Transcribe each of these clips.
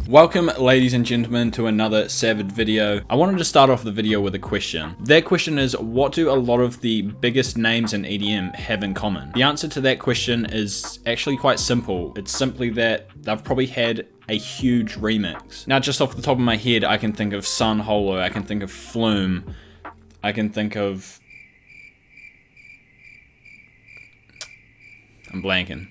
Welcome, ladies and gentlemen, to another Savage video. I wanted to start off the video with a question. That question is, what do a lot of the biggest names in EDM have in common? The answer to that question is actually quite simple. It's simply that they've probably had a huge remix. Now, just off the top of my head, I can think of Sun Holo, I can think of Flume, I can think of... I'm blanking.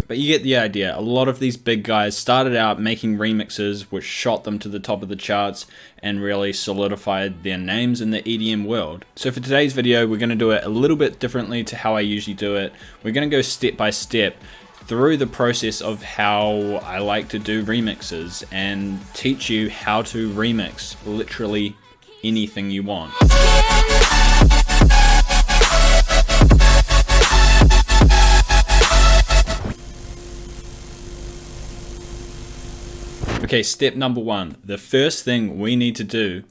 But you get the idea. A lot of these big guys started out making remixes which shot them to the top of the charts and really solidified their names in the EDM world. So for today's video, we're going to do it a little bit differently to how I usually do it. We're going to go step by step through the process of how I like to do remixes and teach you how to remix literally anything you want. Okay, step number one. The first thing we need to do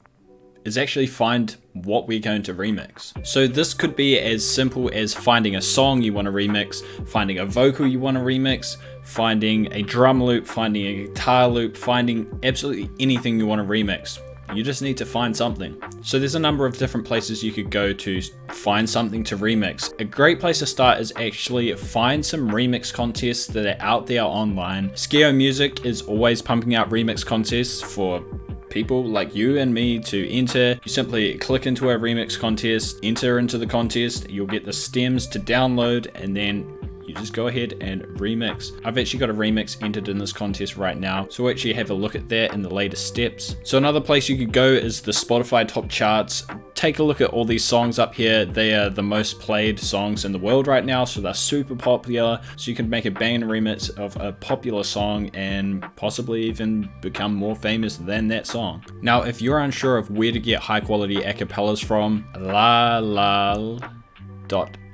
is actually find what we're going to remix. So this could be as simple as finding a song you want to remix, finding a vocal you want to remix, finding a drum loop, finding a guitar loop, finding absolutely anything you want to remix. You just need to find something. So there's a number of different places you could go to find something to remix. A great place to start is actually find some remix contests that are out there online. Skio Music is always pumping out remix contests for people like you and me to enter. You simply click into a remix contest, enter into the contest, you'll get the stems to download, and then you just go ahead and remix. I've actually got a remix entered in this contest right now, so we'll actually have a look at that in the latest steps. So another place you could go is the Spotify top charts. Take a look at all these songs up here. They are the most played songs in the world right now, so they're super popular. So you can make a banging remix of a popular song and possibly even become more famous than that song. Now, if you're unsure of where to get high quality acapellas from,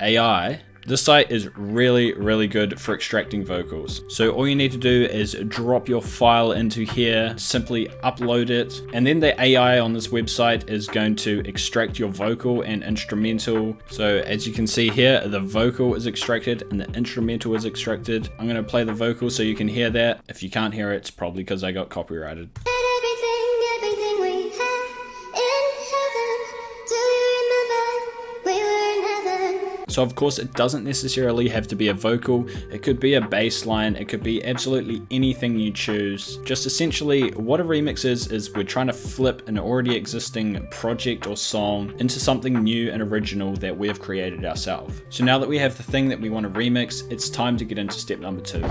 AI. This site is really good for extracting vocals. So all you need to do is drop your file into here, simply upload it, and then the AI on this website is going to extract your vocal and instrumental. So as you can see here, the vocal is extracted and the instrumental is extracted. I'm going to play the vocal so you can hear that. If you can't hear it, it's probably because I got copyrighted. Everything we had in heaven. Do you remember? We were in heaven. So of course it doesn't necessarily have to be a vocal, it could be a bass line, it could be absolutely anything you choose. Just essentially what a remix is we're trying to flip an already existing project or song into something new and original that we have created ourselves. So now that we have the thing that we want to remix, it's time to get into step number two.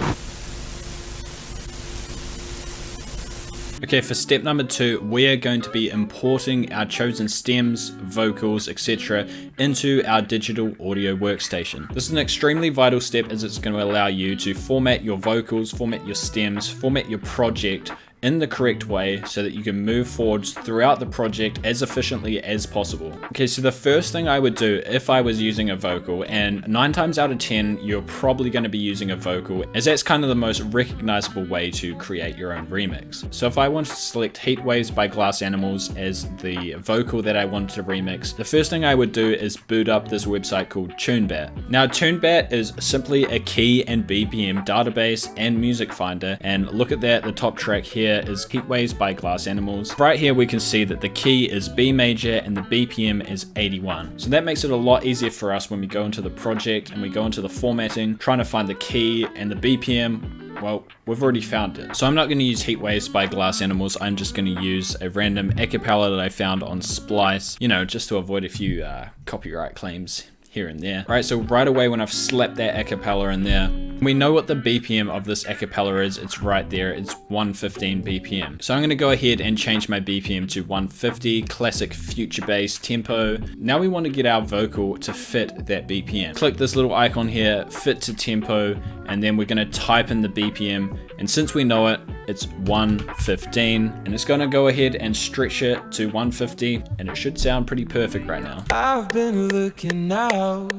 Okay, for step number two, we are going to be importing our chosen stems, vocals, etc. into our digital audio workstation. This is an extremely vital step as it's going to allow you to format your vocals, format your stems, format your project in the correct way so that you can move forwards throughout the project as efficiently as possible. Okay, so the first thing I would do if I was using a vocal, and 9 times out of 10 you're probably going to be using a vocal, as that's kind of the most recognizable way to create your own remix. So if I wanted to select Heat Waves by Glass Animals as the vocal that I wanted to remix, the first thing I would do is boot up this website called TuneBat. Now TuneBat is simply a key and BPM database and music finder, and look at that, the top track here is Heat Waves by Glass Animals. Right here we can see that the key is B major and the BPM is 81. So that makes it a lot easier for us when we go into the project and we go into the formatting, trying to find the key and the BPM. Well, we've already found it. So I'm not going to use Heat Waves by Glass Animals, I'm just going to use a random acapella that I found on Splice, you know, just to avoid a few copyright claims here and there. Alright, so right away when I've slapped that acapella in there, we know what the BPM of this acapella is. It's right there, it's 115 BPM. So I'm going to go ahead and change my BPM to 150, classic future bass tempo. Now we want to get our vocal to fit that BPM. Click this little icon here, fit to tempo, and then we're going to type in the BPM, and since we know it, it's 115, and it's going to go ahead and stretch it to 150, and it should sound pretty perfect right now. I've been looking out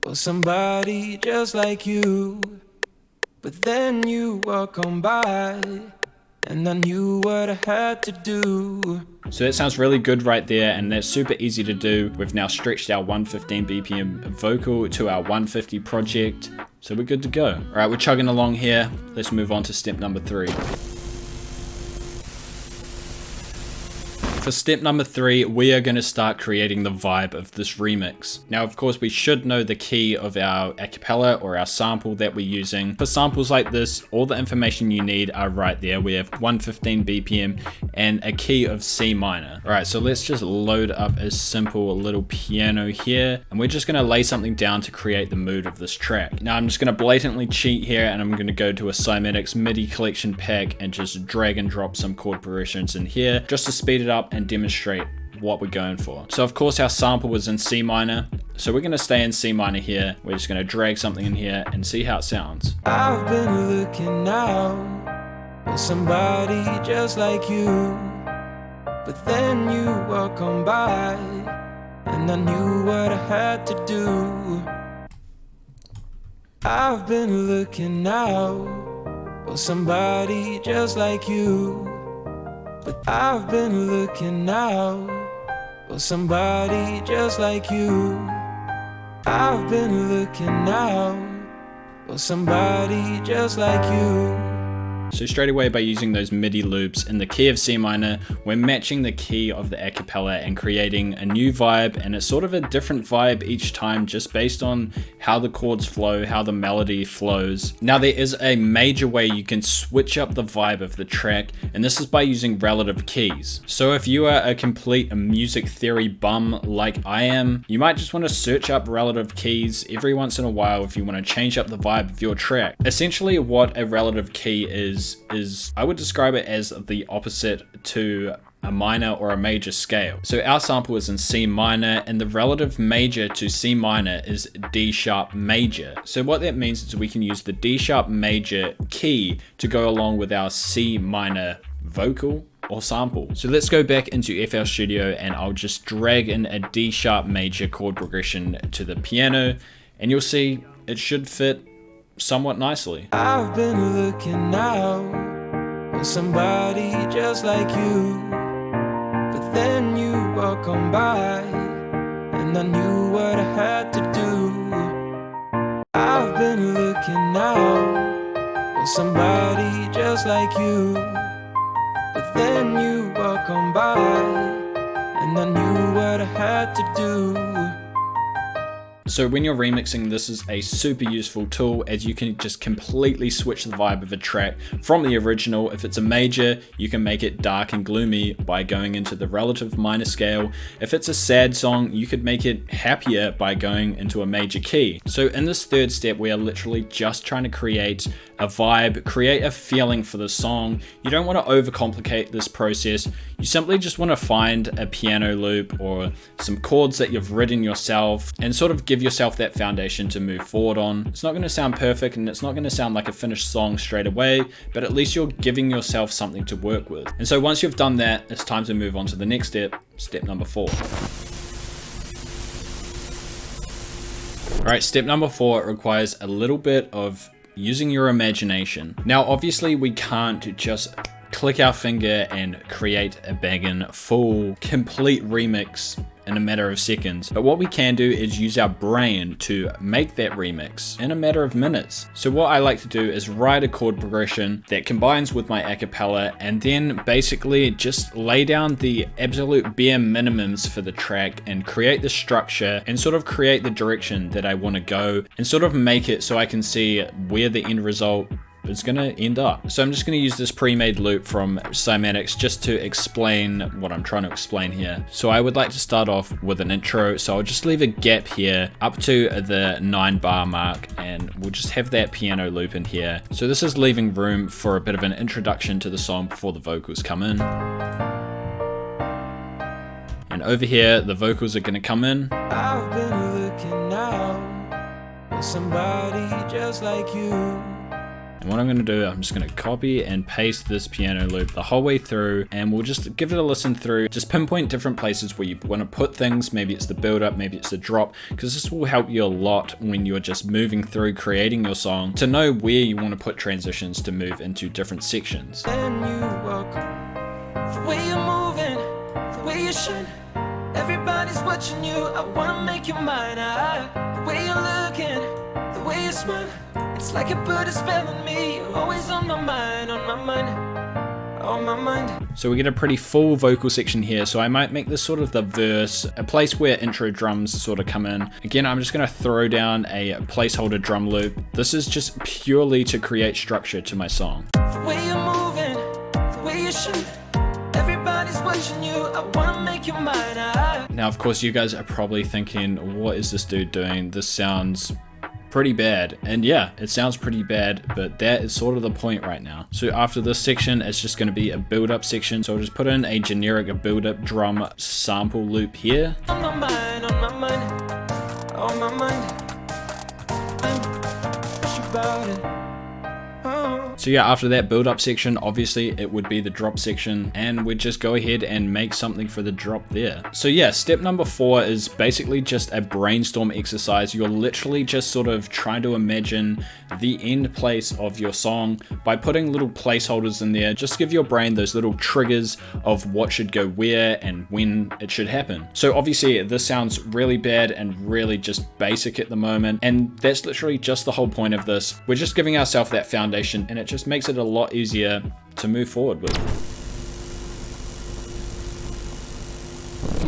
for somebody just like you, but then you walk on by and I knew what I had to do. So that sounds really good right there, and that's super easy to do. We've now stretched our 115 BPM vocal to our 150 project, so we're good to go. All right, we're chugging along here. Let's move on to step number 3. For step number 3, we are going to start creating the vibe of this remix. Now, of course, we should know the key of our acapella or our sample that we're using. For samples like this, all the information you need are right there. We have 115 BPM and a key of C minor. All right, so let's just load up a simple little piano here, and we're just going to lay something down to create the mood of this track. Now, I'm just going to blatantly cheat here, and I'm going to go to a Cymatics MIDI collection pack and just drag and drop some chord progressions in here just to speed it up and demonstrate what we're going for. So of course our sample was in C minor, so we're going to stay in C minor here. We're just going to drag something in here and see how it sounds. I've been looking out for somebody just like you, but then you walk on by and I knew what I had to do. I've been looking out for somebody just like you, but I've been looking out for somebody just like you. I've been looking out for somebody just like you. So straight away, by using those MIDI loops in the key of C minor, we're matching the key of the acapella and creating a new vibe, and it's sort of a different vibe each time just based on how the chords flow, how the melody flows. Now there is a major way you can switch up the vibe of the track, and this is by using relative keys. So if you are a complete music theory bum like I am, you might just want to search up relative keys every once in a while if you want to change up the vibe of your track. Essentially what a relative key is I would describe it as the opposite to a minor or a major scale. So our sample is in C minor, and the relative major to C minor is D sharp major. So what that means is we can use the D sharp major key to go along with our C minor vocal or sample. So let's go back into FL Studio, and I'll just drag in a D sharp major chord progression to the piano, and you'll see it should fit somewhat nicely. I've been looking out for somebody just like you, but then you walk on by and I knew what I had to do. I've been looking out for somebody just like you, but then you walk on by and I knew what I had to do. So when you're remixing, this is a super useful tool, as you can just completely switch the vibe of a track from the original. If it's a major, you can make it dark and gloomy by going into the relative minor scale. If it's a sad song, you could make it happier by going into a major key. So in this third step, we are literally just trying to create a vibe, create a feeling for the song. You don't want to overcomplicate this process. You simply just want to find a piano loop or some chords that you've written yourself and sort of give yourself that foundation to move forward on. It's not going to sound perfect, and it's not going to sound like a finished song straight away, but at least you're giving yourself something to work with. And so once you've done that, it's time to move on to the next step, step number 4. All right, step number 4 requires a little bit of using your imagination. Now, obviously we can't just click our finger and create a banging full complete remix in a matter of seconds, but what we can do is use our brain to make that remix in a matter of minutes. So what I like to do is write a chord progression that combines with my acapella, and then basically just lay down the absolute bare minimums for the track and create the structure and sort of create the direction that I want to go and sort of make it so I can see where the end result is going to end up. So I'm just going to use this pre-made loop from Cymatics just to explain what I'm trying to explain here. So I would like to start off with an intro, so I'll just leave a gap here up to the 9 bar mark, and we'll just have that piano loop in here. So this is leaving room for a bit of an introduction to the song before the vocals come in. And over here the vocals are going to come in. I've been looking out for somebody just like you. And what I'm going to do, I'm just going to copy and paste this piano loop the whole way through, and we'll just give it a listen through, just pinpoint different places where you want to put things. Maybe it's the build up, maybe it's the drop, because this will help you a lot when you're just moving through creating your song to know where you want to put transitions to move into different sections. Then you way you're moving, the way you shine. Everybody's watching you, I wanna make you mine. The way you're looking, the way you smile, it's like a bird is spell on me. You're always on my mind, on my mind, on my mind. So we get a pretty full vocal section here, so I might make this sort of the verse, a place where intro drums sort of come in. Again, I'm just going to throw down a placeholder drum loop. This is just purely to create structure to my song. The way you're moving, the way you shine, everybody's watching you, I wanna make you mine. Now, of course, you guys are probably thinking, what is this dude doing? This sounds pretty bad. And yeah, it sounds pretty bad, but that is sort of the point right now. So after this section, it's just going to be a build-up section. So I'll just put in a generic build-up drum sample loop here. On my mind, on my mind, on my mind. About it. So yeah, after that build-up section, obviously it would be the drop section, and we'd just go ahead and make something for the drop there. So yeah, step number 4 is basically just a brainstorm exercise. You're literally just sort of trying to imagine the end place of your song by putting little placeholders in there. Just give your brain those little triggers of what should go where and when it should happen. So obviously this sounds really bad and really just basic at the moment, and that's literally just the whole point of this. We're just giving ourselves that foundation, and it just makes it a lot easier to move forward with.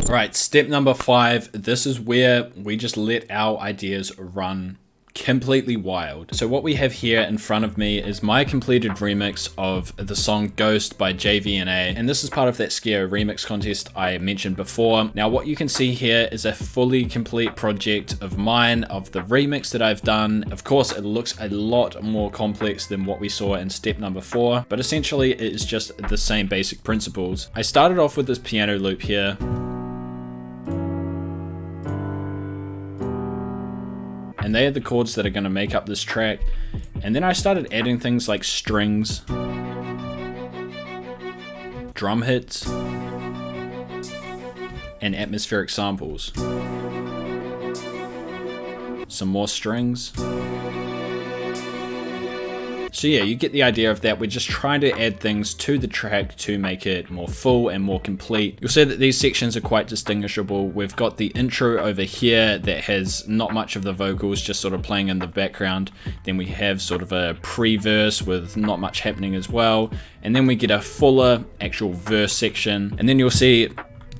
Right, step number 5. This is where we just let our ideas run completely wild. So what we have here in front of me is my completed remix of the song Ghost by JVNA, and this is part of that Scare remix contest I mentioned before. Now what you can see here is a fully complete project of mine, of the remix that I've done. Of course it looks a lot more complex than what we saw in step number 4, but essentially it is just the same basic principles. I started off with this piano loop here, and they are the chords that are going to make up this track. And then I started adding things like strings, drum hits, and atmospheric samples. Some more strings. So yeah, you get the idea of that. We're just trying to add things to the track to make it more full and more complete. You'll see that these sections are quite distinguishable. We've got the intro over here that has not much of the vocals, just sort of playing in the background. Then we have sort of a pre-verse with not much happening as well. And then we get a fuller actual verse section. And then you'll see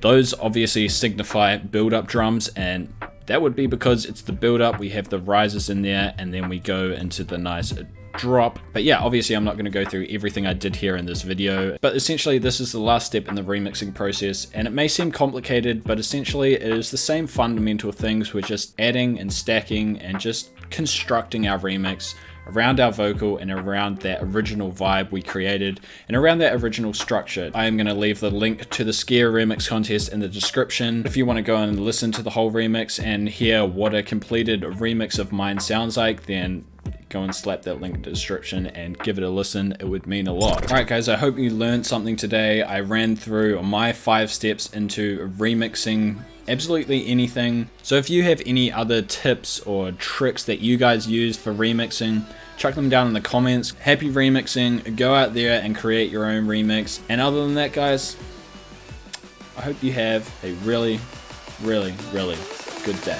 those obviously signify build-up drums, and that would be because it's the build-up. We have the rises in there, and then we go into the nice drop. But yeah, obviously I'm not going to go through everything I did here in this video, but essentially this is the last step in the remixing process, and it may seem complicated, but essentially it is the same fundamental things. We're just adding and stacking and just constructing our remix around our vocal and around that original vibe we created and around that original structure. I am going to leave the link to the Scare remix contest in the description if you want to go and listen to the whole remix and hear what a completed remix of mine sounds like. Then go and slap that link in the description and give it a listen. It would mean a lot. Alright guys, I hope you learned something today. I ran through my 5 steps into remixing absolutely anything. So if you have any other tips or tricks that you guys use for remixing, chuck them down in the comments. Happy remixing, go out there and create your own remix. And other than that guys, I hope you have a really, really, really good day.